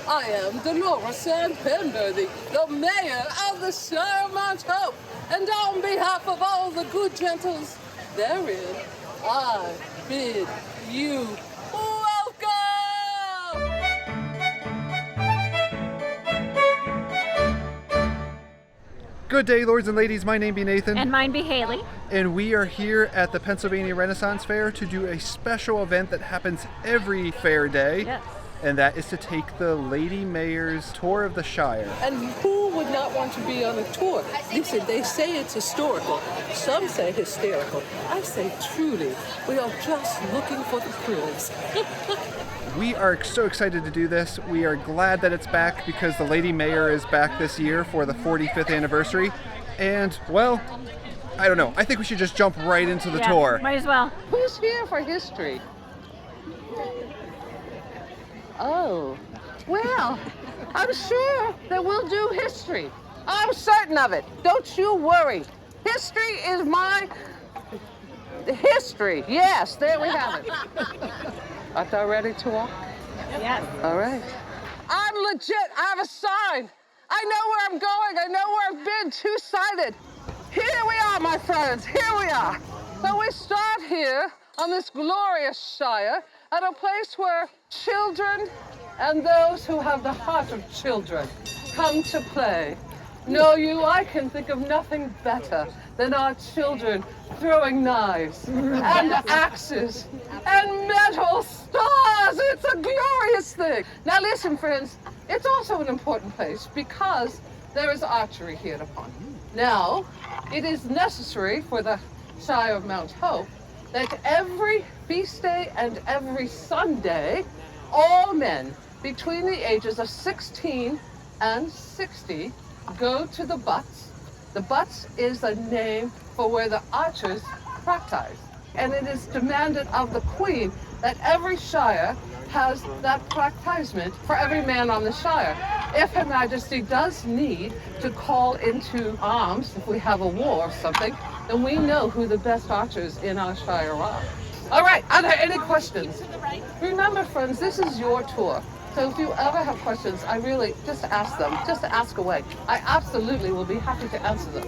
I am Dolores Penberthy, the mayor of the Shire of Mt Hope, and on behalf of all the good gentles therein, I bid you welcome! Good day, lords and ladies. My name be Nathan. And mine be Haley. And we are here at the Pennsylvania Renaissance Fair to do a special event that happens every fair day. Yes. And that is to take the Lady Mayor's tour of the Shire. And who would not want to be on a tour? Listen, they say it's historical. Some say hysterical. I say truly. We are just looking for the Privs. We are so excited to do this. We are glad that it's back because the Lady Mayor is back this year for the 45th anniversary. And, well, I don't know. I think we should just jump right into the tour. Might as well. Who's here for history? Oh, well, I'm sure that we'll do history. I'm certain of it. Don't you worry. History is my history. Yes, there we have it. Aren't you ready to walk? Yes. All right. I'm legit. I have a sign. I know where I'm going. I know where I've been. Two-sided. Here we are, my friends. Here we are. So we start here on this glorious Shire at a place where children and those who have the heart of children come to play. Know you, I can think of nothing better than our children throwing knives and axes and metal stars. It's a glorious thing. Now listen, friends, it's also an important place because there is archery here upon. Now, it is necessary for the Shire of Mt Hope that every feast day and every Sunday, all men between the ages of 16 and 60 go to the butts. The butts is a name for where the archers practice. And it is demanded of the Queen that every Shire has that practisement for every man on the Shire. If Her Majesty does need to call into arms, if we have a war or something, then we know who the best archers in our Shire are. All right, are there any questions? Remember, friends, this is your tour. So if you ever have questions, I really, just ask them. Just ask away. I absolutely will be happy to answer them.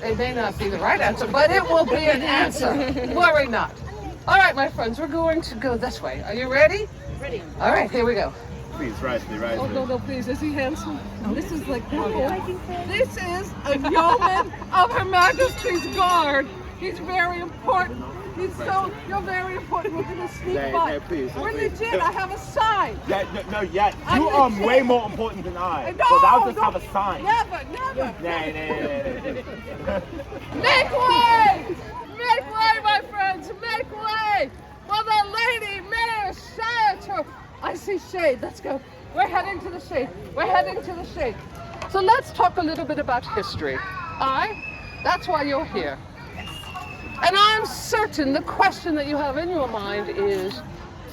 It may not be the right answer, but it will be an answer. Worry not. All right, my friends, we're going to go this way. Are you ready? Ready. All right, here we go. Please, rise me, rise me. Oh, no, please. Is he handsome? No, this is like, this is a yeoman of Her Majesty's Guard. He's very important. You're very important. We're going to sneak by. Please. We're legit. I have a sign. No, you are way more important than I. No, Without just have a sign. Never. Nah. Make way! Make way, my friends! Make way for the Lady Mayor's Shire tour. I see shade. Let's go. We're heading to the shade. So let's talk a little bit about history. That's why you're here. And I'm certain the question that you have in your mind is,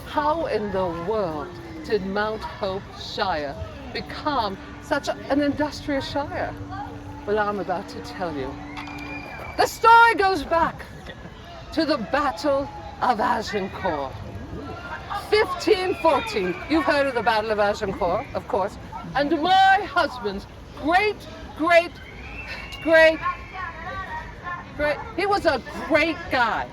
how in the world did Mt Hope Shire become such an industrious Shire? Well, I'm about to tell you. The story goes back to the Battle of Agincourt. 1514. You've heard of the Battle of Agincourt, of course. And my husband's great, he was a great guy.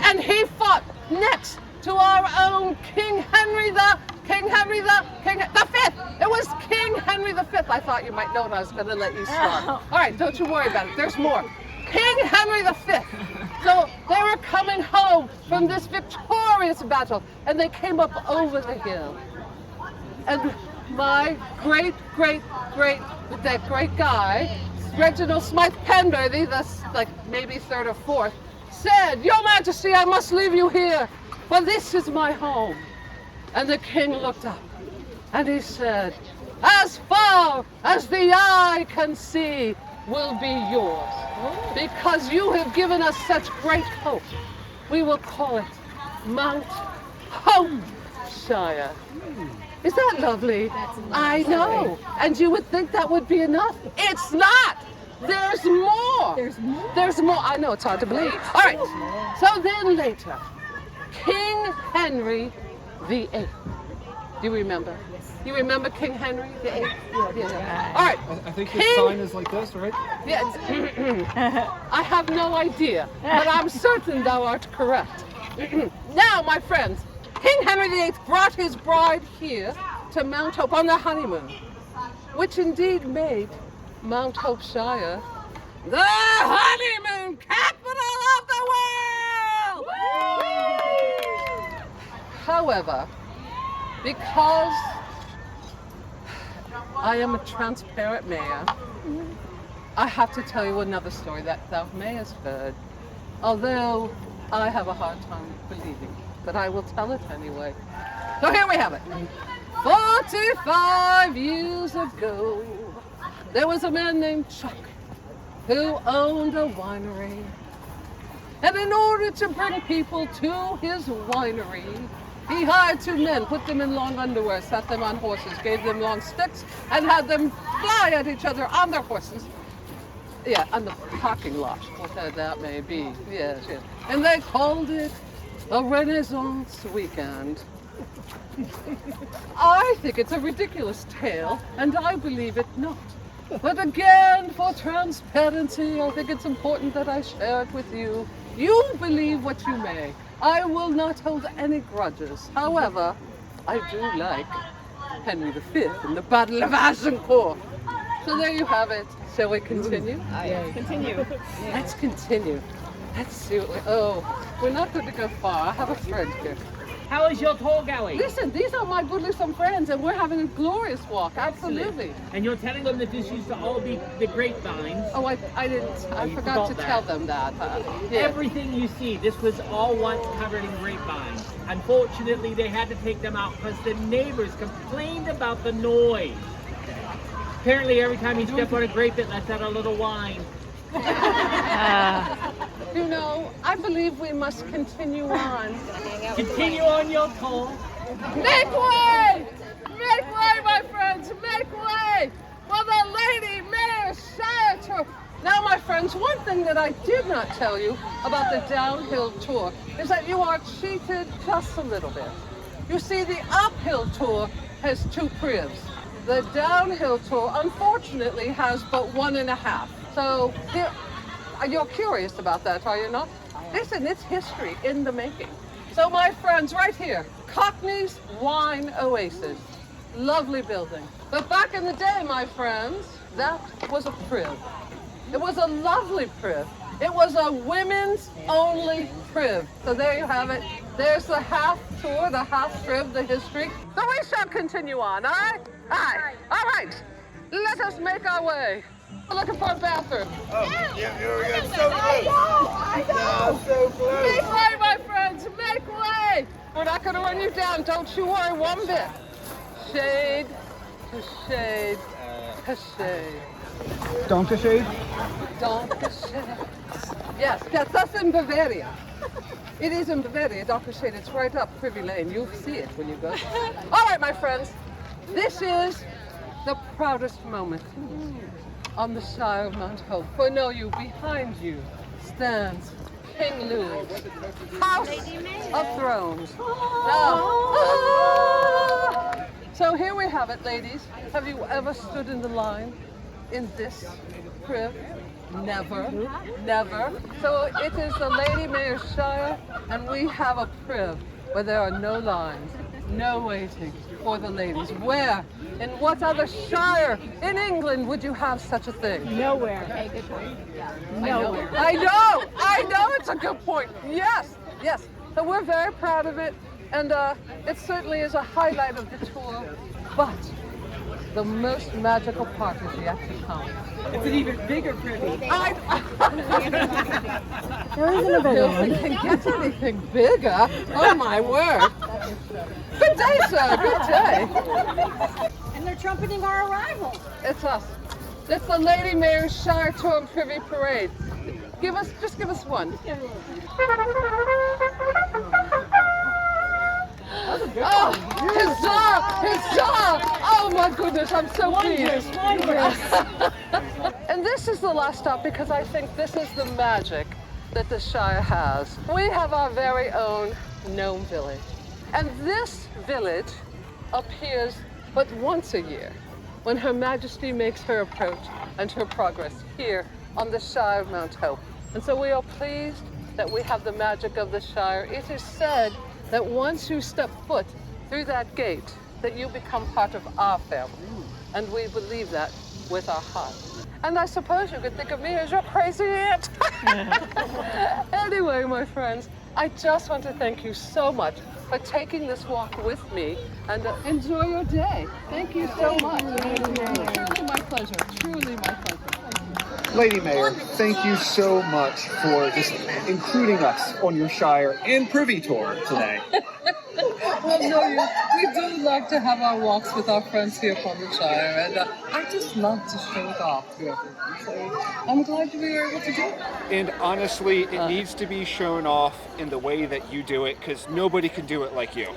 And he fought next to our own King Henry the Fifth. It was King Henry the Fifth. I thought you might know it. I was going to let you start. All right, don't you worry about it. There's more. King Henry the Fifth. So they were coming home from this victorious battle, and they came up over the hill. And my great guy, Reginald Smythe Penberthy, that's like maybe third or fourth, said, "Your Majesty, I must leave you here, for this is my home." And the king looked up and he said, "As far as the eye can see will be yours, because you have given us such great hope. We will call it Mt Hope Shire." Is that lovely? I know. And you would think that would be enough. It's not. There's more. There's more. I know, it's hard to believe. All right. So then later, King Henry VIII You remember? Yes. You remember King Henry VIII? Yeah. All right. I think his sign is like this, right? Yes. I have no idea, but I'm certain thou art correct. Now, my friends, King Henry VIII brought his bride here to Mt Hope on their honeymoon, which indeed made Mt Hope Shire the honeymoon capital of the world! However, because I am a transparent mayor, I have to tell you another story that thou mayest heard, although I have a hard time believing, but I will tell it anyway. So here we have it. 45 years ago, there was a man named Chuck who owned a winery. And in order to bring people to his winery, he hired 2 men, put them in long underwear, sat them on horses, gave them long sticks, and had them fly at each other on their horses. Yeah, on the parking lot, whatever that may be. Yes, yes. And they called it a Renaissance weekend. I think it's a ridiculous tale, and I believe it not. But again, for transparency, I think it's important that I share it with you. You believe what you may. I will not hold any grudges. However, I do like Henry V and the Battle of Agincourt. So there you have it. Shall we continue? Yes, continue. Let's continue. Let's see what we're not going to go far. I have a friend here. How is your tour going? Listen, these are my Buddhism friends, and we're having a glorious walk. Absolutely. And you're telling them that this used to all be the grapevines. Oh, I didn't. I forgot to tell them that. Yeah. Everything you see, this was all once covered in grapevines. Unfortunately, they had to take them out because the neighbors complained about the noise. Apparently, every time you step on a grape, it lets out a little wine. You know, I believe we must continue on. Continue on your tour. Make way! Make way, my friends! Make way for the Lady Mayor's Shire Tour! Now, my friends, one thing that I did not tell you about the downhill tour is that you are cheated just a little bit. You see, the uphill tour has 2 Privs. The downhill tour, unfortunately, has but 1.5. So you're curious about that, are you not? Listen, it's history in the making. So my friends, right here, Cockney's Wine Oasis. Lovely building. But back in the day, my friends, that was a Priv. It was a lovely Priv. It was a women's only Priv. So there you have it. There's the half tour, the half Priv, the history. So we shall continue on, all right? Aye. All right. Let us make our way. We're looking for a bathroom. Oh, you're so close. I know. So close. Make way, my friends. Make way. We're not going to run you down. Don't you worry one bit. Shade to shade to shade. Don't to shade? Don't to shade. Yes, that's in Bavaria. It is in Bavaria, Dr. Shade. It's right up Privy Lane. You'll see it when you go. All right, my friends. This is the proudest moment on the Shire of Mt Hope. For know you, behind you stands King Louis, House of Thrones. So here we have it, ladies. Have you ever stood in the line in this Priv? Never, never. So it is the Lady Mayor's Shire, and we have a Priv where there are no lines, no waiting for the ladies. Where? In what other shire in England would you have such a thing? Nowhere. Okay, good point. Nowhere. I know, it's a good point. Yes, yes. So we're very proud of it, and it certainly is a highlight of the tour, but the most magical part is yet to come. It's an even bigger Privy. There isn't a bigger one. Can get anything bigger? Oh my word. Good day, sir, good day. And they're trumpeting our arrival. It's us. It's the Lady Mayor's Shire Tour and Privy Parade. Just give us one. Oh, huzzah! Huzzah! Oh my goodness, I'm so pleased. And this is the last stop because I think this is the magic that the Shire has. We have our very own gnome village. And this village appears but once a year, when Her Majesty makes her approach and her progress here on the Shire of Mt Hope. And so we are pleased that we have the magic of the Shire. It is said that once you step foot through that gate, that you become part of our family. And we believe that with our hearts. And I suppose you could think of me as your crazy aunt. Anyway, my friends, I just want to thank you so much for taking this walk with me, and enjoy your day. Thank you so much. Truly my pleasure. Truly my pleasure. Lady Mayor, thank you so much for just including us on your Shire and Privy tour today. Well, no, we do love to have our walks with our friends here from the Shire, and I just love to show it off to everyone. So I'm glad we were able to do it. And honestly, it needs to be shown off in the way that you do it, because nobody can do it like you.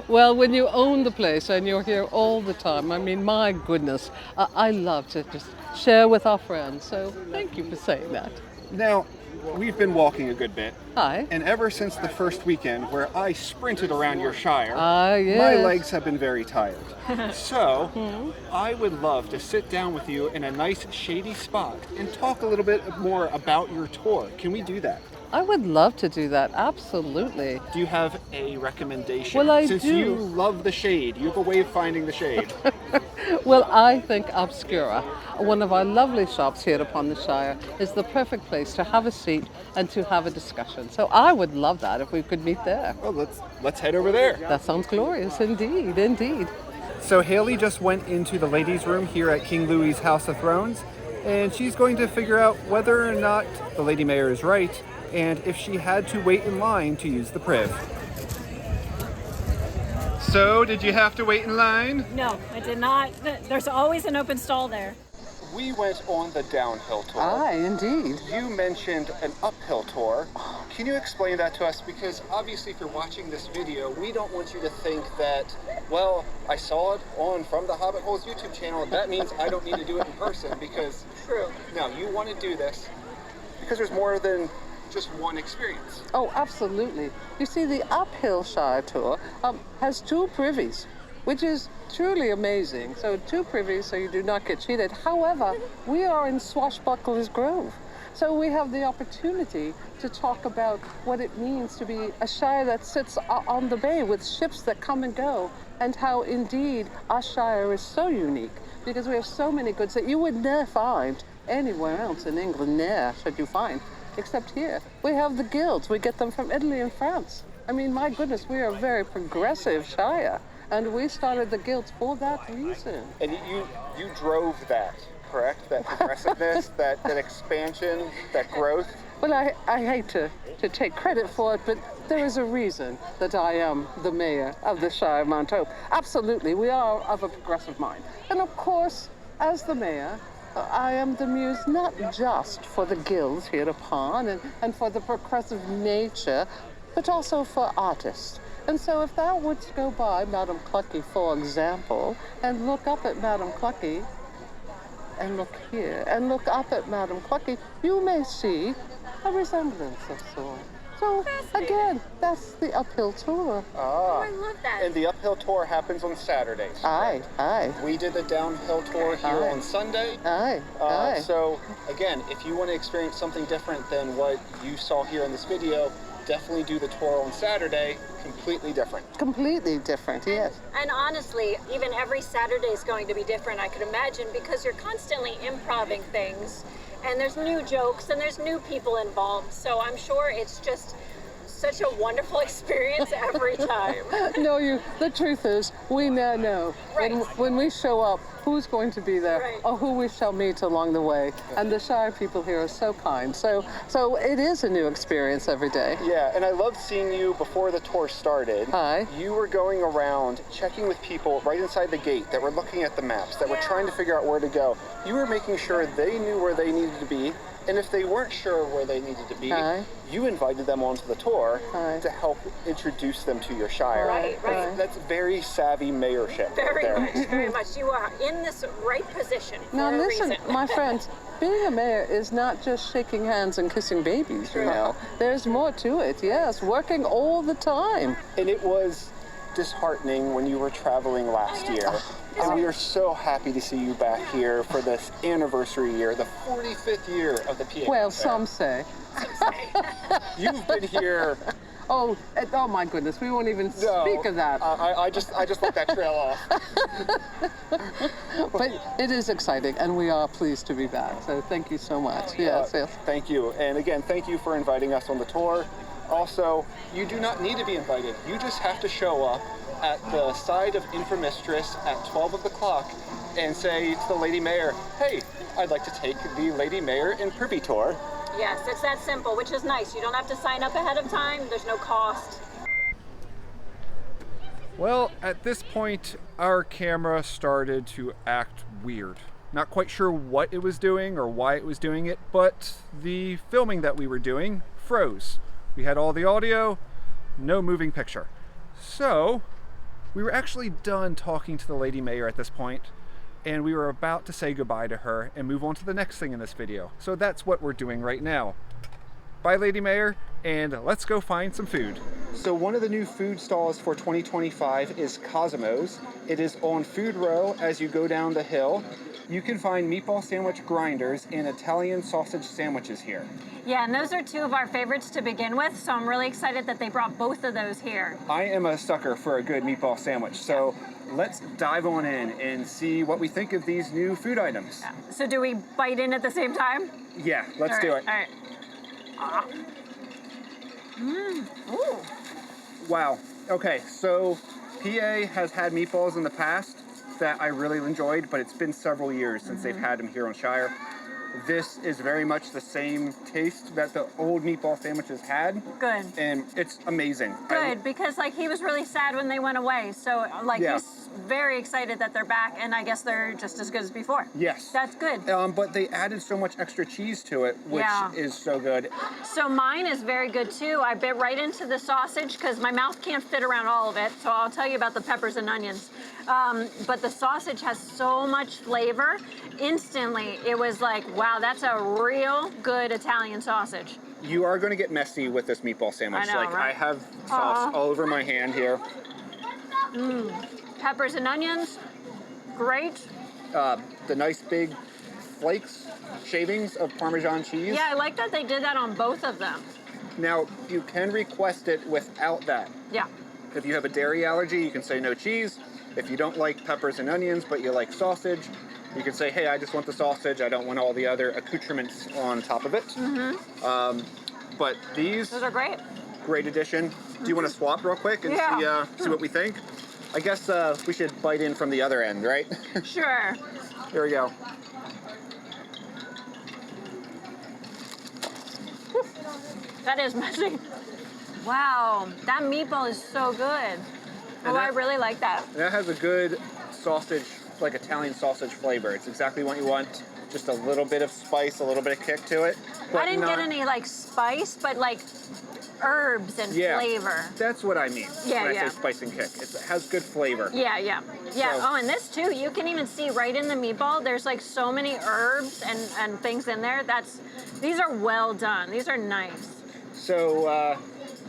Well, when you own the place and you're here all the time, I mean, my goodness, I love to just share with our friends. So thank you for saying that. Now, we've been walking a good bit. Hi. And ever since the first weekend where I sprinted around your Shire, Yes. my legs have been very tired. So, I would love to sit down with you in a nice shady spot and talk a little bit more about your tour. Can we do that? I would love to do that, absolutely. Do you have a recommendation? Well, I Since do. you love the shade, you have a way of finding the shade. Well, I think Obscura, one of our lovely shops here upon the Shire, is the perfect place to have a seat and to have a discussion. So I would love that if we could meet there. Well, let's head over there. That sounds glorious, indeed, indeed. So Haley just went into the ladies' room here at King Louis's House of Thrones, and she's going to figure out whether or not the Lady Mayor is right, and if she had to wait in line to use the Priv. So, did you have to wait in line? No, I did not. There's always an open stall there. We went on the downhill tour. Aye, indeed. You mentioned an uphill tour. Can you explain that to us? Because obviously if you're watching this video, we don't want you to think that, well, I saw it on From the Hobbit Hole's YouTube channel. That means I don't need to do it in person, because no, you want to do this because there's more than just one experience. Oh, absolutely. You see, the uphill Shire tour has 2 privies, which is truly amazing. So 2 privies, so you do not get cheated. However, we are in Swashbuckler's Grove. So we have the opportunity to talk about what it means to be a Shire that sits on the bay with ships that come and go, and how indeed our Shire is so unique because we have so many goods that you would never find anywhere else in England, ne'er should you find, except here. We have the guilds. We get them from Italy and France. I mean, my goodness, we are a very progressive Shire, and we started the guilds for that reason. And you drove that, correct? That progressiveness, that expansion, that growth? Well, I hate to take credit for it, but there is a reason that I am the mayor of the Shire of Mt Hope. Absolutely, we are of a progressive mind. And of course, as the mayor, I am the muse not just for the guilds hereupon and for the progressive nature, but also for artists. And so if thou wouldst go by Madame Clucky, for example, and look up at Madame Clucky, and look here, and look up at Madame Clucky, you may see a resemblance of sorts. So again, that's the uphill tour. Ah, I love that. and the uphill tour happens on Saturdays. Aye, aye, We did the downhill tour here Aye. on Sunday. aye, aye. So again, if you want to experience something different than what you saw here in this video, definitely do the tour on Saturday. Completely different. Completely different, yes. And honestly, even every Saturday is going to be different, I could imagine, because you're constantly improving things, and there's new jokes, and there's new people involved. So I'm sure it's just such a wonderful experience every time. No, the truth is, we now know Right. when we show up who's going to be there Right. or who we shall meet along the way. And the Shire people here are so kind. So it is a new experience every day. Yeah, and I loved seeing you before the tour started. Hi. You were going around checking with people right inside the gate that were looking at the maps, that were trying to figure out where to go. You were making sure they knew where they needed to be, and if they weren't sure where they needed to be, Hi. you invited them onto the tour Hi. to help introduce them to your Shire. Right, right. That's very savvy mayorship. Very right there. much, very much. You are in this right position for Now a listen, reason. my friends, being a mayor is not just shaking hands and kissing babies, you know. There's more to it, yes, working all the time. And it was disheartening when you were traveling last year. And we are so happy to see you back here for this anniversary year, the 45th year of the PA. Well, Ren Faire. some say. You've been here. Oh my goodness, we won't even speak of that. I just let that trail off. But it is exciting, and we are pleased to be back. So thank you so much. Yes. Thank you. And again, thank you for inviting us on the tour. Also, you do not need to be invited. You just have to show up at the side of Infomistress at 12 o'clock and say to the Lady Mayor, hey, I'd like to take the Lady Mayor and Privy tour. Yes, it's that simple, which is nice. You don't have to sign up ahead of time. There's no cost. Well, at this point, our camera started to act weird. Not quite sure what it was doing or why it was doing it, but the filming that we were doing froze. We had all the audio, no moving picture. So, we were actually done talking to the Lady Mayor at this point, and we were about to say goodbye to her and move on to the next thing in this video. So that's what we're doing right now. Bye, Lady Mayor, and let's go find some food. So one of the new food stalls for 2025 is Cosimo's. It is on Food Row as you go down the hill. You can find meatball sandwich grinders and Italian sausage sandwiches here. Yeah, and those are two of our favorites to begin with, so I'm really excited that they brought both of those here. I am a sucker for a good meatball sandwich, so let's dive on in and see what we think of these new food items. Yeah. So do we bite in at the same time? Yeah, let's do it. All right. Ooh. Wow. Okay, so PA has had meatballs in the past that I really enjoyed, but it's been several years since they've had them here on Shire. This is very much the same taste that the old meatball sandwiches had. Good. And it's amazing. Good, because like he was really sad when they went away. So like he's very excited that they're back, and I guess they're just as good as before. Yes. That's good. But they added so much extra cheese to it, which is so good. So mine is very good too. I bit right into the sausage because my mouth can't fit around all of it. So I'll tell you about the peppers and onions. But the sausage has so much flavor. Instantly, it was like, wow, that's a real good Italian sausage. You are going to get messy with this meatball sandwich. I know, right? I have sauce all over my hand here. Peppers and onions, great. The nice big flakes, shavings of Parmesan cheese. Yeah, I like that they did that on both of them. Now, you can request it without that. Yeah. If you have a dairy allergy, you can say no cheese. If you don't like peppers and onions, but you like sausage, you can say, hey, I just want the sausage. I don't want all the other accoutrements on top of it. But those are great. Great addition. Do you want to swap real quick and see what we think? I guess we should bite in from the other end, right? Sure. Here we go. That is messy. Wow, that meatball is so good. I really like that. That has a good sausage, like Italian sausage flavor. It's exactly what you want. Just a little bit of spice, a little bit of kick to it. I didn't get any like spice, but like herbs and flavor. That's what I mean when I say spice and kick. It has good flavor. Yeah. Oh, and this too, you can even see right in the meatball, there's like so many herbs and things in there. These are well done. These are nice. So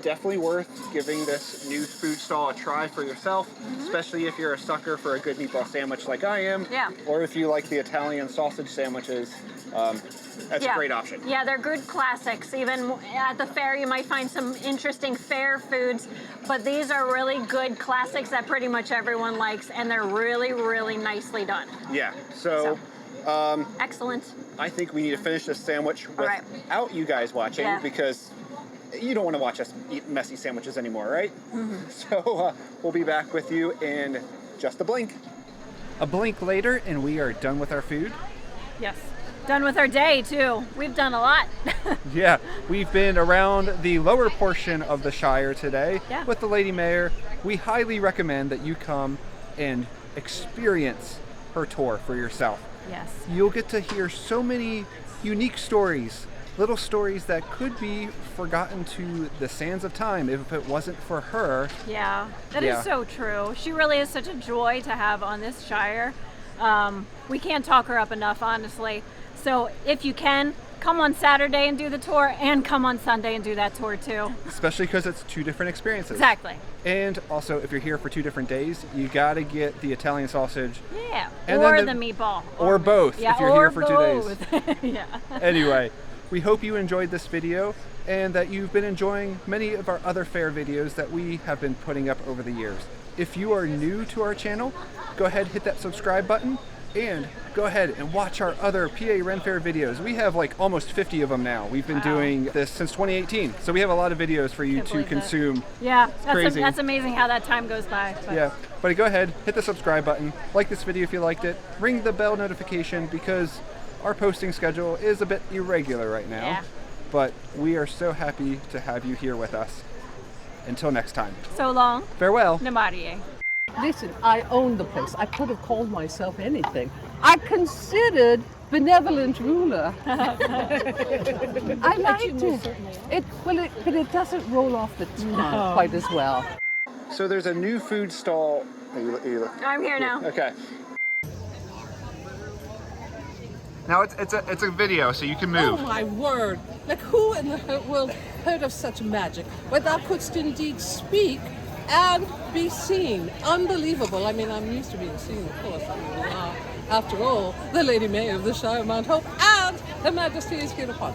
definitely worth giving this new food stall a try for yourself, especially if you're a sucker for a good meatball sandwich like I am. Yeah. Or if you like the Italian sausage sandwiches. That's a great option. Yeah, they're good classics. Even at the fair, you might find some interesting fair foods, but these are really good classics that pretty much everyone likes, and they're really, really nicely done. Yeah, so excellent. I think we need to finish this sandwich without you guys watching because you don't want to watch us eat messy sandwiches anymore, right? So we'll be back with you in just a blink. A blink later, and we are done with our food. Yes. Done with our day too. We've done a lot. Yeah, we've been around the lower portion of the Shire today with the Lady Mayor. We highly recommend that you come and experience her tour for yourself. Yes. You'll get to hear so many unique stories, little stories that could be forgotten to the sands of time if it wasn't for her. Yeah, that is so true. She really is such a joy to have on this Shire. We can't talk her up enough, honestly. So if you can, come on Saturday and do the tour, and come on Sunday and do that tour too. Especially because it's 2 different experiences. Exactly. And also, if you're here for 2 different days, you gotta get the Italian sausage. Yeah. And or then the meatball. Or both, yeah, if you're or here for both. 2 days. Yeah. Anyway, we hope you enjoyed this video and that you've been enjoying many of our other fair videos that we have been putting up over the years. If you are new to our channel, go ahead, hit that subscribe button, and go ahead and watch our other PA Ren Faire videos. We have like almost 50 of them now. We've been doing this since 2018, so we have a lot of videos for you to consume. Yeah, crazy. That's amazing how that time goes by. But. Yeah, but go ahead, hit the subscribe button, like this video if you liked it, ring the bell notification because our posting schedule is a bit irregular right now. Yeah. But we are so happy to have you here with us. Until next time. So long. Farewell. Namarie. Listen, I own the place. I could have called myself anything. I considered benevolent ruler. I liked it. But it doesn't roll off the tongue quite as well. So there's a new food stall. I'm here now. Okay. Now it's a video, so you can move. Oh my word! Like who in the world heard of such magic? Where thou couldst indeed speak and be seen. Unbelievable. I mean, I'm used to being seen, of course. I mean, after all, the Lady Mayor of the Shire of Mt Hope and Her Majesty is here upon.